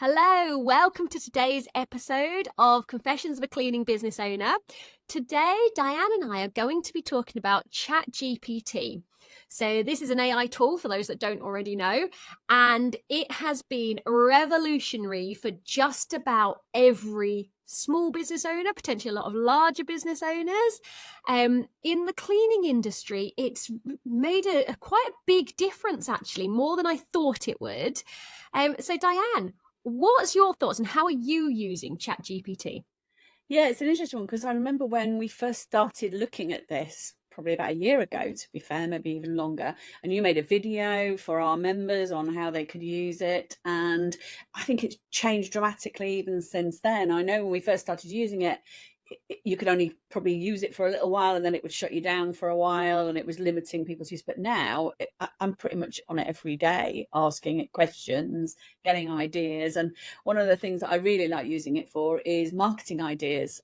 Hello, welcome to today's episode of Confessions of a Cleaning Business Owner. Today, Diane and I are going to be talking about ChatGPT. So this is an AI tool for those that don't already know, and it has been revolutionary for just about every small business owner, potentially a lot of larger business owners. In the cleaning industry, it's made a quite a big difference, actually, more than I thought it would. So Diane, what's your thoughts and how are you using ChatGPT? Yeah, it's an interesting one because I remember when we first started looking at this, probably about a year ago, to be fair, maybe even longer. And you made a video for our members on how they could use it. And I think it's changed dramatically even since then. I know when we first started using it, you could only probably use it for a little while and then it would shut you down for a while and it was limiting people's use. But now I'm pretty much on it every day, asking it questions, getting ideas. And one of the things that I really like using it for is marketing ideas,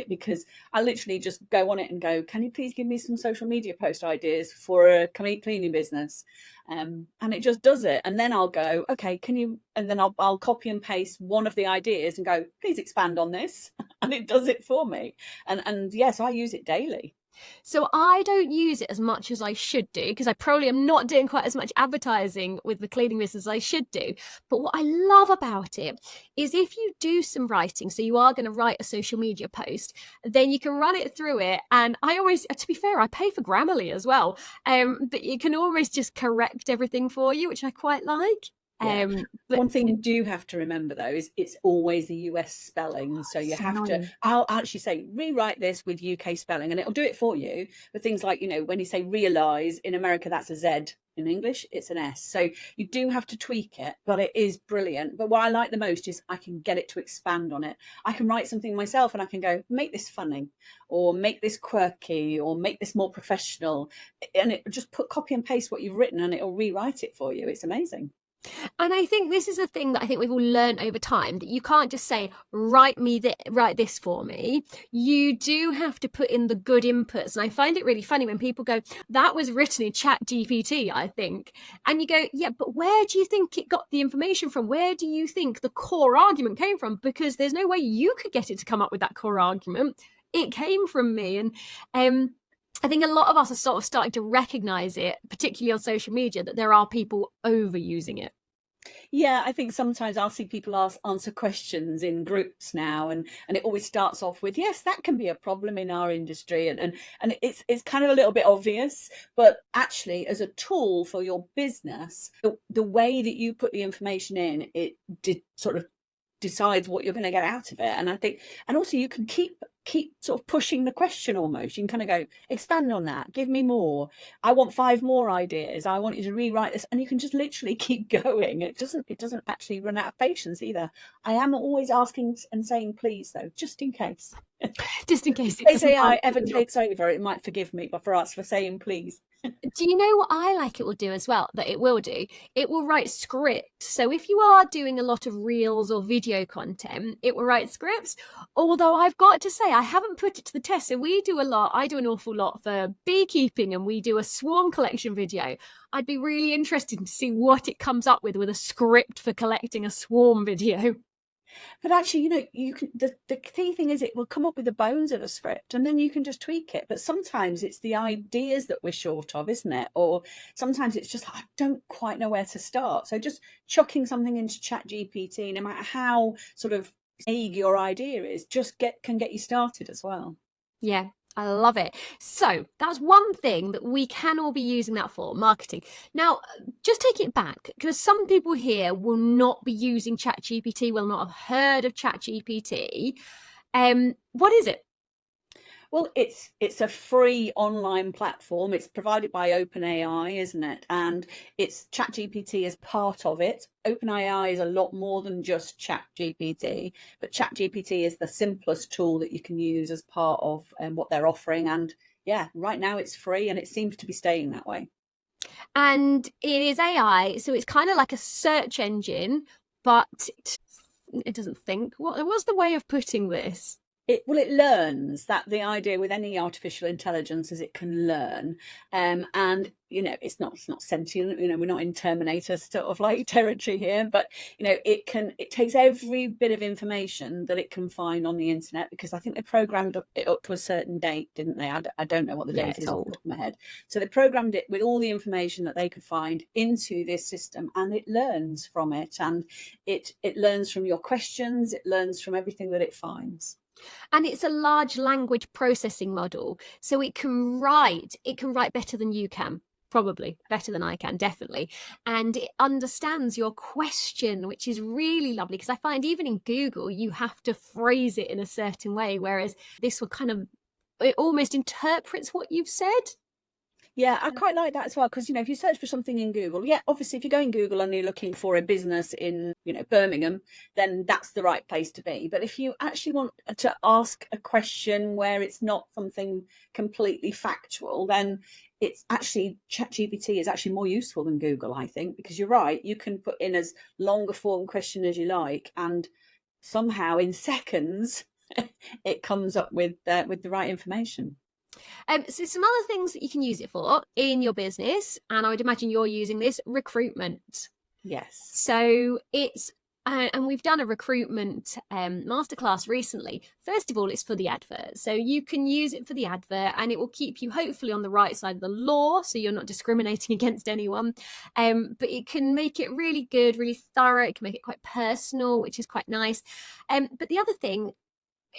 because I literally just go on it and go, can you please give me some social media post ideas for a cleaning business? And it just does it. And then I'll go, okay, can you, and then I'll copy and paste one of the ideas and go, please expand on this. And it does it for me. And yes, I use it daily. So I don't use it as much as I should do because I probably am not doing quite as much advertising with the cleaning business as I should do. But what I love about it is if you do some writing, so you are going to write a social media post, then you can run it through it. And I always, to be fair, I pay for Grammarly as well. But you can always just correct everything for you, which I quite like. Yeah. But One thing you do have to remember though is it's always the US spelling. So you so have to, annoying. I'll actually say rewrite this with UK spelling and it'll do it for you. But things like, when you say realize in America, that's a Z. In English, it's an S. So you do have to tweak it, but it is brilliant. But what I like the most is I can get it to expand on it. I can write something myself and I can go, make this funny or make this quirky or make this more professional. And it just copy and paste what you've written and it'll rewrite it for you. It's amazing. And I think this is a thing that I think we've all learned over time, that you can't just say, write this for me. You do have to put in the good inputs. And I find it really funny when people go, that was written in Chat GPT, I think. And you go, yeah, but where do you think it got the information from? Where do you think the core argument came from? Because there's no way you could get it to come up with that core argument. It came from me. And I think a lot of us are sort of starting to recognize it, particularly on social media, that there are people overusing it. Yeah, I think sometimes I'll see people answer questions in groups now, and it always starts off with, yes, that can be a problem in our industry, and it's kind of a little bit obvious, but actually, as a tool for your business, the way that you put the information in, it did sort of decides what you're going to get out of it. And I think, and also you can keep sort of pushing the question almost. You can kind of go, expand on that, give me more. I want 5 more ideas. I want you to rewrite this. And you can just literally keep going. It doesn't actually run out of patience either. I am always asking and saying please though, just in case. Just in case In it case doesn't AI ever answer. takes over, it might forgive me but for us for saying please. Do you know what I like it will do as well? That it will do? It will write scripts. So if you are doing a lot of reels or video content, it will write scripts. Although I've got to say, I haven't put it to the test. So I do an awful lot for beekeeping and we do a swarm collection video. I'd be really interested to see what it comes up with a script for collecting a swarm video. But actually, you can, the key thing is it will come up with the bones of a script and then you can just tweak it. But sometimes it's the ideas that we're short of, isn't it? Or sometimes it's just, I don't quite know where to start. So just chucking something into ChatGPT, no matter how sort of vague your idea is, can get you started as well. Yeah, I love it. So that's one thing that we can all be using that for, marketing. Now, just take it back, because some people here will not be using ChatGPT, will not have heard of ChatGPT. What is it? Well, it's a free online platform. It's provided by OpenAI, isn't it? And it's ChatGPT as part of it. OpenAI is a lot more than just ChatGPT, but ChatGPT is the simplest tool that you can use as part of what they're offering. And yeah, right now it's free and it seems to be staying that way. And it is AI, so it's kind of like a search engine, but it doesn't think. What's the way of putting this? It learns. That the idea with any artificial intelligence is it can learn, and it's not sentient. We're not in Terminator sort of like territory here, but it takes every bit of information that it can find on the internet, because I think they programmed it up to a certain date, didn't they? I don't know what the Yeah, date it's is off the old. top of my head. So they programmed it with all the information that they could find into this system, and it learns from it, and it learns from your questions. It learns from everything that it finds. And it's a large language processing model, so it can write better than you can, probably better than I can, definitely. And it understands your question, which is really lovely, because I find even in Google you have to phrase it in a certain way, whereas this will kind of, it almost interprets what you've said. Yeah, I quite like that as well, because if you search for something in Google, yeah, obviously if you go in Google and you're looking for a business in Birmingham, then that's the right place to be. But if you actually want to ask a question where it's not something completely factual, then it's actually ChatGPT is actually more useful than Google, I think, because you're right, you can put in as long a form question as you like, and somehow in seconds it comes up with the right information. So some other things that you can use it for in your business, and I would imagine you're using this: recruitment. Yes. So it's and we've done a recruitment masterclass recently. First of all, it's for the advert. So you can use it for the advert, and it will keep you hopefully on the right side of the law, so you're not discriminating against anyone. But it can make it really good, really thorough. It can make it quite personal, which is quite nice. But the other thing,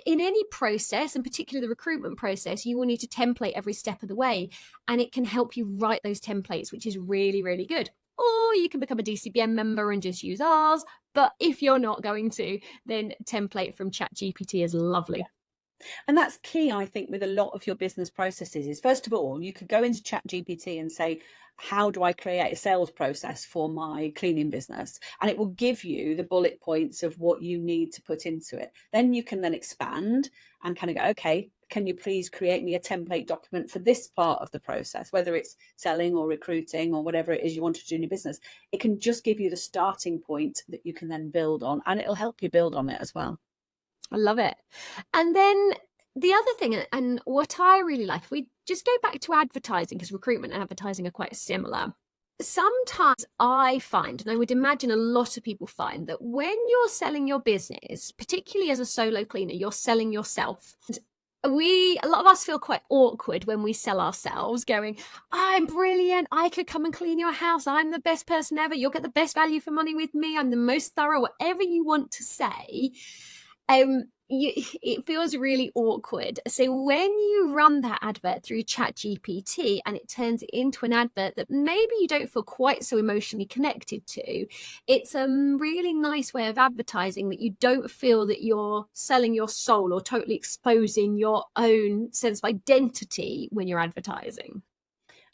in any process, and particularly the recruitment process, you will need to template every step of the way, and it can help you write those templates, which is really, really good. Or you can become a DCBM member and just use ours. But if you're not going to, then template from ChatGPT is lovely. And that's key, I think, with a lot of your business processes is, first of all, you could go into ChatGPT and say, how do I create a sales process for my cleaning business? And it will give you the bullet points of what you need to put into it. Then you can then expand and kind of go, okay, can you please create me a template document for this part of the process, whether it's selling or recruiting or whatever it is you want to do in your business. It can just give you the starting point that you can then build on, and it'll help you build on it as well. I love it. And then the other thing, and what I really like, if we just go back to advertising, because recruitment and advertising are quite similar. Sometimes I find, and I would imagine a lot of people find, that when you're selling your business, particularly as a solo cleaner, you're selling yourself. A lot of us feel quite awkward when we sell ourselves, going, I'm brilliant, I could come and clean your house, I'm the best person ever, you'll get the best value for money with me, I'm the most thorough, whatever you want to say. It feels really awkward. So when you run that advert through ChatGPT and it turns it into an advert that maybe you don't feel quite so emotionally connected to, it's a really nice way of advertising that you don't feel that you're selling your soul or totally exposing your own sense of identity when you're advertising.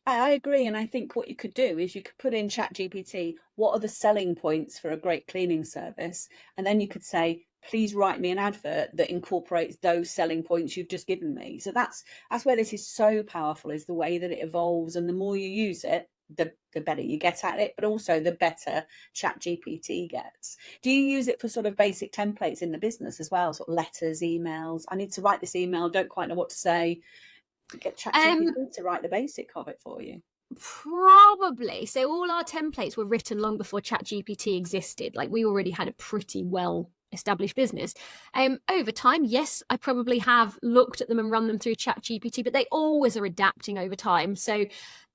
I agree. And I think what you could do is you could put in ChatGPT, what are the selling points for a great cleaning service? And then you could say, please write me an advert that incorporates those selling points you've just given me. So that's where this is so powerful, is the way that it evolves. And the more you use it, the better you get at it, but also the better ChatGPT gets. Do you use it for sort of basic templates in the business as well? Sort of letters, emails. I need to write this email, don't quite know what to say. Get Um, ChatGPT to write the basic of it for you. Probably. So all our templates were written long before ChatGPT existed. Like, we already had a pretty well established business. Over time, yes, I probably have looked at them and run them through ChatGPT, but they always are adapting over time. So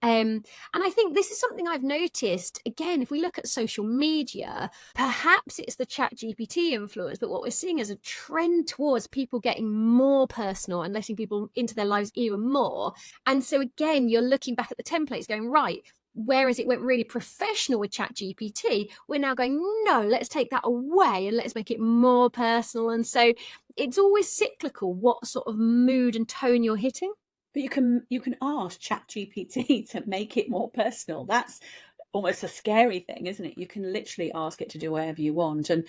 and I think this is something I've noticed. Again, if we look at social media, perhaps it's the ChatGPT influence, but what we're seeing is a trend towards people getting more personal and letting people into their lives even more. And so again, you're looking back at the templates going, right, whereas it went really professional with ChatGPT, we're now going, no, let's take that away and let's make it more personal. And so it's always cyclical what sort of mood and tone you're hitting. But you can ask ChatGPT to make it more personal. That's almost a scary thing, isn't it? You can literally ask it to do whatever you want. And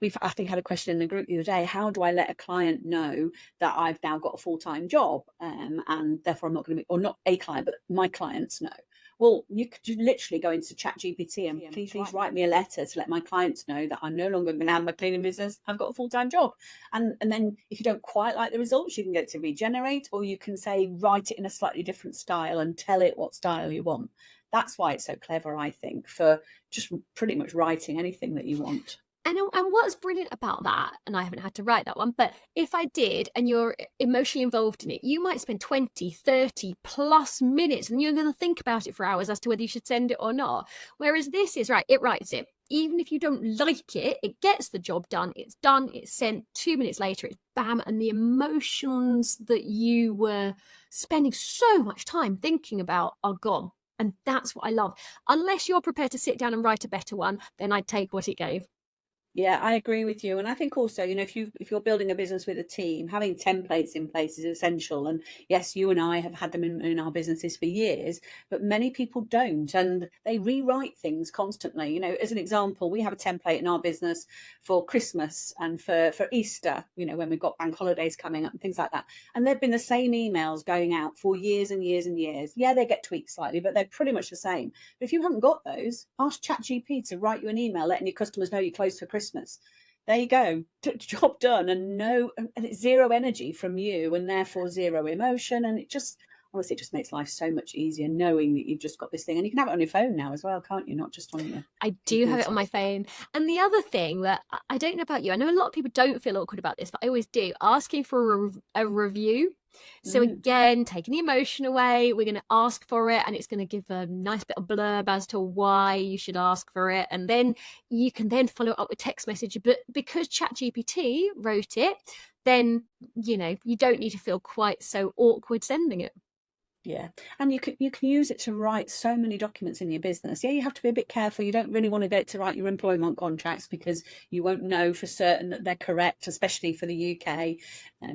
we've I think had a question in the group the other day. How do I let a client know that I've now got a full-time job, and therefore I'm not going to be, or not a client, but my clients know? Well, you could literally go into ChatGPT and please write me a letter to let my clients know that I'm no longer going to have my cleaning business. I've got a full-time job. And then if you don't quite like the results, you can get it to regenerate, or you can say, write it in a slightly different style and tell it what style you want. That's why it's so clever, I think, for just pretty much writing anything that you want. And what's brilliant about that, and I haven't had to write that one, but if I did and you're emotionally involved in it, you might spend 20, 30 plus minutes and you're going to think about it for hours as to whether you should send it or not. Whereas this is, right, it writes it. Even if you don't like it, it gets the job done, it's sent. 2 minutes later, it's bam, and the emotions that you were spending so much time thinking about are gone. And that's what I love. Unless you're prepared to sit down and write a better one, then I'd take what it gave. Yeah, I agree with you. And I think also, if you're building a business with a team, having templates in place is essential. And yes, you and I have had them in our businesses for years, but many people don't, and they rewrite things constantly. As an example, we have a template in our business for Christmas and for Easter, when we've got bank holidays coming up and things like that. And they've been the same emails going out for years and years and years. Yeah, they get tweaked slightly, but they're pretty much the same. But if you haven't got those, ask ChatGPT to write you an email letting your customers know you're closed for Christmas. There you go, job done, and it's zero energy from you, and therefore zero emotion, and it just makes life so much easier knowing that you've just got this thing, and you can have it on your phone now as well, can't you? Not just on your I do have it on my phone. And the other thing that I don't know about you, I know a lot of people don't feel awkward about this, but I always do, asking for a review. So again, taking the emotion away, we're going to ask for it, and it's going to give a nice bit of blurb as to why you should ask for it. And then you can then follow it up with text message. But because ChatGPT wrote it, then, you don't need to feel quite so awkward sending it. Yeah, and you can use it to write so many documents in your business. Yeah, you have to be a bit careful. You don't really want to get it to write your employment contracts because you won't know for certain that they're correct, especially for the UK.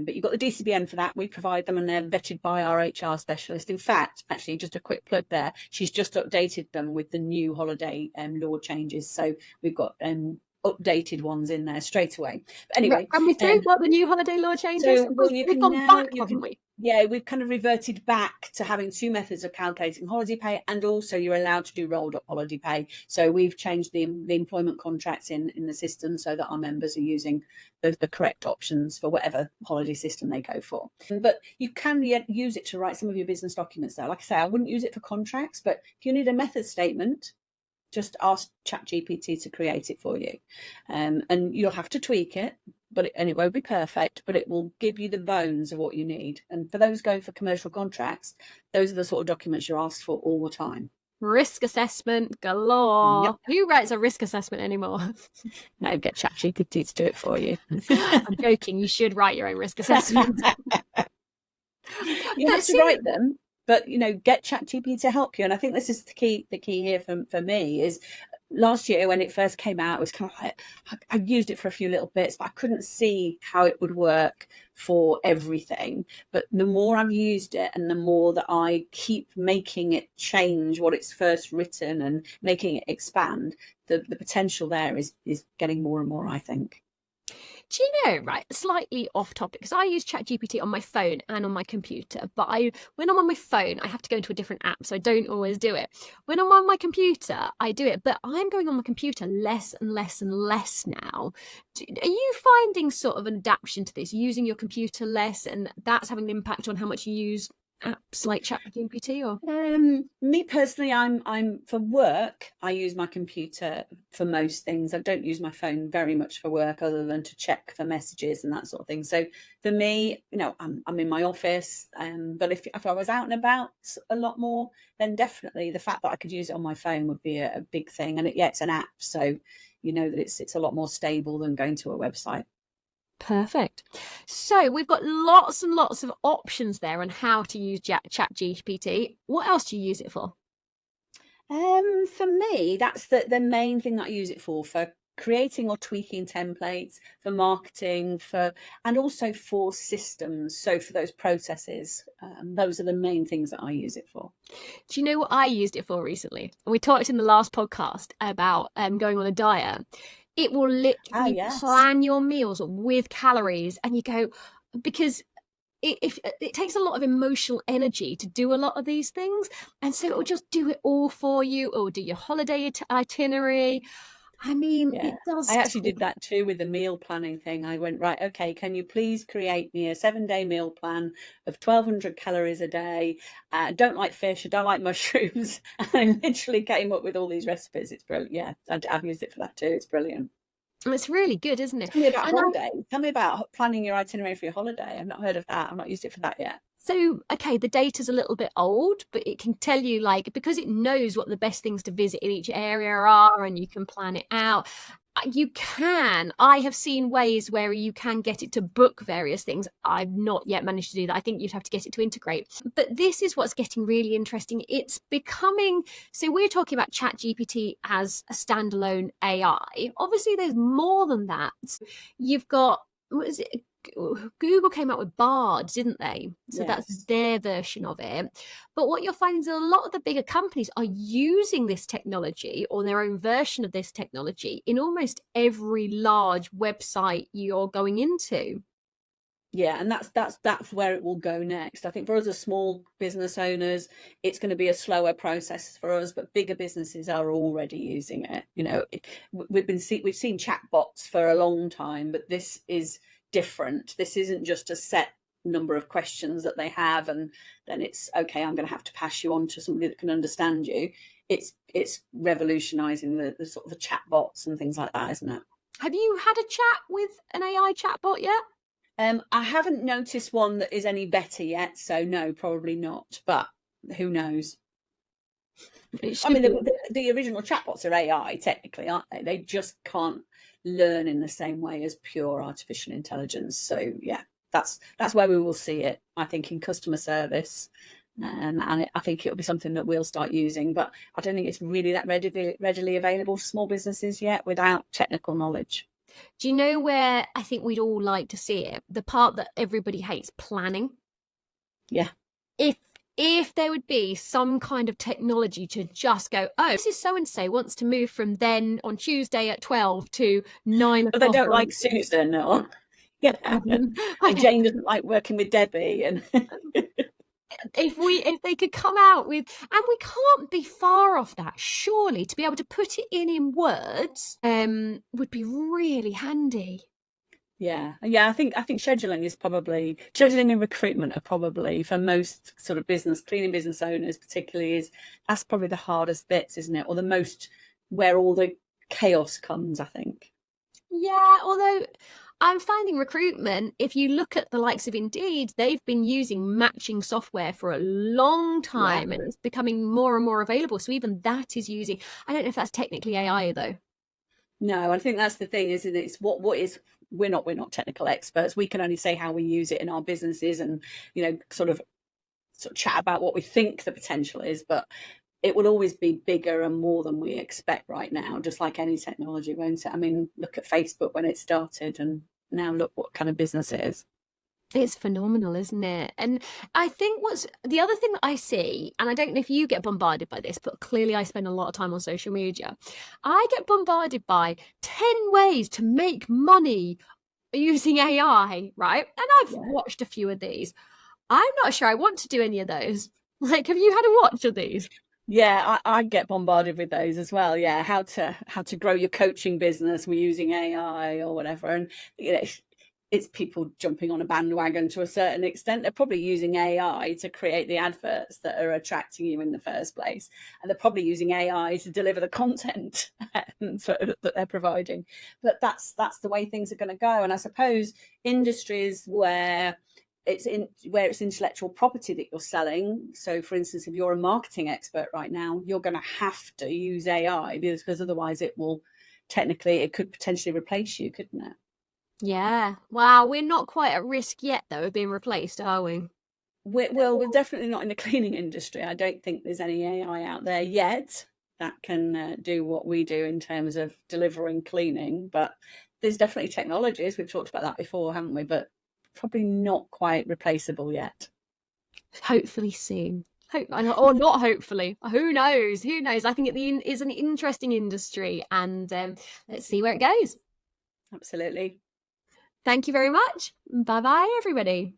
But you've got the DCBN for that. We provide them, and they're vetted by our HR specialist. In fact, actually, just a quick plug there, she's just updated them with the new holiday law changes. So we've got updated ones in there straight away. But anyway, run me through what the new holiday law changes. So, well, we've gone back, haven't we? Yeah, we've kind of reverted back to having two methods of calculating holiday pay, and also you're allowed to do rolled up holiday pay. So we've changed the employment contracts in the system so that our members are using the correct options for whatever holiday system they go for. But you can use it to write some of your business documents though. Like I say, I wouldn't use it for contracts, but if you need a method statement, just ask ChatGPT to create it for you. And you'll have to tweak it, and it won't be perfect, but it will give you the bones of what you need. And for those going for commercial contracts, those are the sort of documents you're asked for all the time. Risk assessment galore. Yep. Who writes a risk assessment anymore? No, get ChatGPT to do it for you. I'm joking. You should write your own risk assessment. You have to write them, but get ChatGPT to help you. And I think this is the key here for me is last year when it first came out, it was kind of like I used it for a few little bits, but I couldn't see how it would work for everything. But the more I've used it and the more that I keep making it change what it's first written and making it expand, the potential there is getting more and more, I think. Do you know, right, slightly off topic, because I use ChatGPT on my phone and on my computer, but when I'm on my phone, I have to go into a different app, so I don't always do it. When I'm on my computer, I do it, but I'm going on my computer less and less and less now. Are you finding sort of an adaptation to this, using your computer less, and that's having an impact on how much you use apps like ChatGPT? Or me personally, I'm for work, I use my computer for most things. I don't use my phone very much for work other than to check for messages and that sort of thing. So for me, I'm in my office, but if I was out and about a lot more, then definitely the fact that I could use it on my phone would be a big thing. And it's an app, so that it's a lot more stable than going to a website. Perfect. So we've got lots and lots of options there on how to use ChatGPT. What else do you use it for? For me, that's the main thing that I use it for creating or tweaking templates, for marketing, and also for systems. So for those processes, those are the main things that I use it for. Do you know what I used it for recently? We talked in the last podcast about going on a diet. It will literally plan your meals with calories, and you go, because it takes a lot of emotional energy to do a lot of these things, and so it'll just do it all for you, or do your holiday itinerary. I mean, Yeah, it does I actually take. did that too with the meal planning thing. I went, right, okay, can you please create me a 7-day meal plan of 1,200 calories a day? I don't like fish, I don't like mushrooms. And I literally came up with all these recipes. It's brilliant. Yeah, I've used it for that too. It's brilliant. It's really good, isn't it? Tell me about And I holiday. Tell me about planning your itinerary for your holiday. I've not heard of that. I've not used it for that yet. So, okay, the data's a little bit old, but it can tell you, like, because it knows what the best things to visit in each area are, and you can plan it out. I have seen ways where you can get it to book various things. I've not yet managed to do that. I think you'd have to get it to integrate. But this is what's getting really interesting. It's becoming, so we're talking about ChatGPT as a standalone AI. Obviously, there's more than that. You've got, what is it? Google came out with Bard, didn't they? So that's Yes. their version of it. But what you're finding is a lot of the bigger companies are using this technology or their own version of this technology in almost every large website you're going into. Yeah, and that's where it will go next. I think for us as small business owners, it's going to be a slower process for us, but bigger businesses are already using it. You know, we've seen chatbots for a long time, but this is different. This isn't just a set number of questions that they have, and then it's okay. I'm going to have to pass you on to somebody that can understand you. It's revolutionising the sort of the chatbots and things like that, isn't it? Have you had a chat with an AI chatbot yet? I haven't noticed one that is any better yet, so no, probably not. But who knows? It I should mean, be. the original chatbots are AI, technically, aren't they? They just can't learn in the same way as pure artificial intelligence. So yeah, that's where we will see it. I think in customer service, and I think it'll be something that we'll start using. But I don't think it's really that readily available to small businesses yet without technical knowledge. Do you know where I think we'd all like to see it? The part that everybody hates, planning. Yeah. If there would be some kind of technology to just go, oh, this is so and so wants to move from then on Tuesday at 12 to 9 But they o'clock don't on. like Susan, or yeah, and Jane doesn't like working with Debbie, and If they could come out with, and we can't be far off that, surely, to be able to put it in words would be really handy. yeah, yeah. I think scheduling and recruitment are probably for most sort of cleaning business owners, particularly, that's probably the hardest bits, isn't it? Or the most where all the chaos comes, I think. Yeah, although I'm finding recruitment, if you look at the likes of Indeed, they've been using matching software for a long Yeah. time and it's becoming more and more available. So even that is using, I don't know if that's technically AI though. No, I think that's the thing, isn't it? It's what is we're not technical experts. We can only say how we use it in our businesses, and sort of chat about what we think the potential is, but it will always be bigger and more than we expect right now, just like any technology, won't it? I mean, look at Facebook when it started, and now look what kind of business it is. It's phenomenal, isn't it? And I think what's the other thing that I see, and I don't know if you get bombarded by this, but clearly I spend a lot of time on social media. I get bombarded by 10 ways to make money using AI, right? And I've Yeah. watched a few of these. I'm not sure I want to do any of those. Like, have you had a watch of these? Yeah, I get bombarded with those as well. Yeah, how to grow your coaching business with using AI or whatever, and it's people jumping on a bandwagon to a certain extent. They're probably using AI to create the adverts that are attracting you in the first place, and they're probably using AI to deliver the content that they're providing. But that's the way things are going to go. And I suppose industries where it's intellectual property that you're selling. So, for instance, if you're a marketing expert right now, you're going to have to use AI because otherwise it could potentially replace you, couldn't it? Yeah. Wow, we're not quite at risk yet, though, of being replaced, are we? We're definitely not in the cleaning industry. I don't think there's any AI out there yet that can do what we do in terms of delivering cleaning. But there's definitely technologies. We've talked about that before, haven't we? But probably not quite replaceable yet. Hopefully soon. Or not hopefully. Who knows? Who knows? I think it is an interesting industry, and let's see where it goes. Absolutely. Thank you very much. Bye bye, everybody.